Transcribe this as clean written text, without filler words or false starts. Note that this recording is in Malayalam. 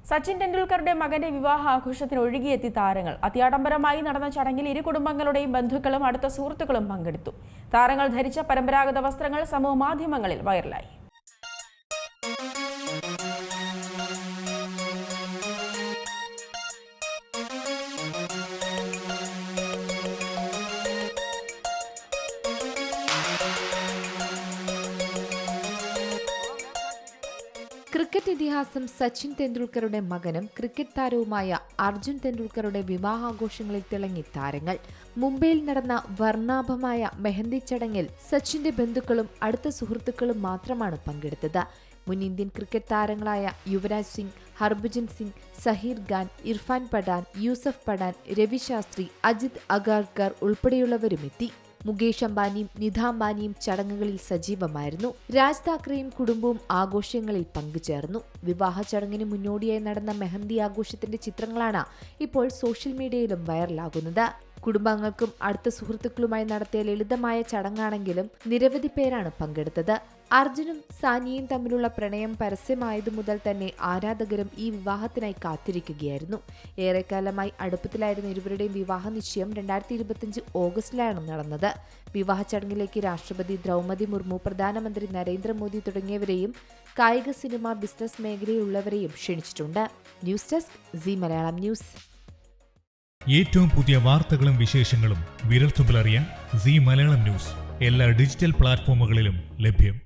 സച്ചിൻ ടെണ്ടുൽക്കറുടെ മകന്റെ വിവാഹ ആഘോഷത്തിന് ഒഴുകിയെത്തി താരങ്ങൾ. അത്യാഡംബരമായി നടന്ന ചടങ്ങിൽ ഇരു കുടുംബങ്ങളുടെയും ബന്ധുക്കളും അടുത്ത സുഹൃത്തുക്കളും പങ്കെടുത്തു. താരങ്ങൾ ധരിച്ച പരമ്പരാഗത വസ്ത്രങ്ങൾ സമൂഹമാധ്യമങ്ങളിൽ വൈറലായി. ക്രിക്കറ്റ് ഇതിഹാസം സച്ചിൻ തെണ്ടുൽക്കറുടെ മകനും ക്രിക്കറ്റ് താരവുമായ അർജുൻ തെണ്ടുൽക്കറുടെ വിവാഹാഘോഷങ്ങളിൽ തിളങ്ങി താരങ്ങൾ. മുംബൈയിൽ നടന്ന വർണ്ണാഭമായ മെഹന്തി ചടങ്ങിൽ സച്ചിന്റെ ബന്ധുക്കളും അടുത്ത സുഹൃത്തുക്കളും മാത്രമാണ് പങ്കെടുത്തത്. മുൻ ഇന്ത്യൻ ക്രിക്കറ്റ് താരങ്ങളായ യുവരാജ് സിംഗ്, ഹർഭജൻ സിംഗ്, സഹീർ ഖാൻ, ഇർഫാൻ പഠാൻ, യൂസഫ് പഠാൻ, രവി ശാസ്ത്രി, അജിത് അഗാർക്കർ ഉൾപ്പെടെയുള്ളവരുമെത്തി. മുകേഷ് അംബാനിയും നിധ അംബാനിയും ചടങ്ങുകളിൽ സജീവമായിരുന്നു. രാജ് താക്കറെയും കുടുംബവും ആഘോഷങ്ങളിൽ പങ്കുചേർന്നു. വിവാഹ ചടങ്ങിന് മുന്നോടിയായി നടന്ന മെഹന്തി ആഘോഷത്തിന്റെ ചിത്രങ്ങളാണ് ഇപ്പോൾ സോഷ്യൽ മീഡിയയിലും വൈറലാകുന്നത്. കുടുംബാംഗങ്ങൾക്കും അടുത്ത സുഹൃത്തുക്കളുമായി നടത്തിയ ലളിതമായ ചടങ്ങാണെങ്കിലും നിരവധി പേരാണ് പങ്കെടുത്തത്. അർജുനും സാനിയയും തമ്മിലുള്ള പ്രണയം പരസ്യമായതു മുതൽ തന്നെ ആരാധകരും ഈ വിവാഹത്തിനായി കാത്തിരിക്കുകയായിരുന്നു. ഏറെക്കാലമായി അടുപ്പത്തിലായിരുന്ന ഇരുവരുടെയും വിവാഹ നിശ്ചയം 2025 ഓഗസ്റ്റിലാണ് നടന്നത്. വിവാഹ ചടങ്ങിലേക്ക് രാഷ്ട്രപതി ദ്രൗപദി മുർമു, പ്രധാനമന്ത്രി നരേന്ദ്രമോദി തുടങ്ങിയവരെയും കായിക, സിനിമ, ബിസിനസ് മേഖലയിലുള്ളവരെയും ക്ഷണിച്ചിട്ടുണ്ട്. News desk Zee Malayalam news. ഏറ്റവും പുതിയ വാർത്തകളും വിശേഷങ്ങളും വിരൽത്തുമ്പിലറിയാൻ സീ മലയാളം ന്യൂസ് എല്ലാ ഡിജിറ്റൽ പ്ലാറ്റ്ഫോമുകളിലും ലഭ്യം.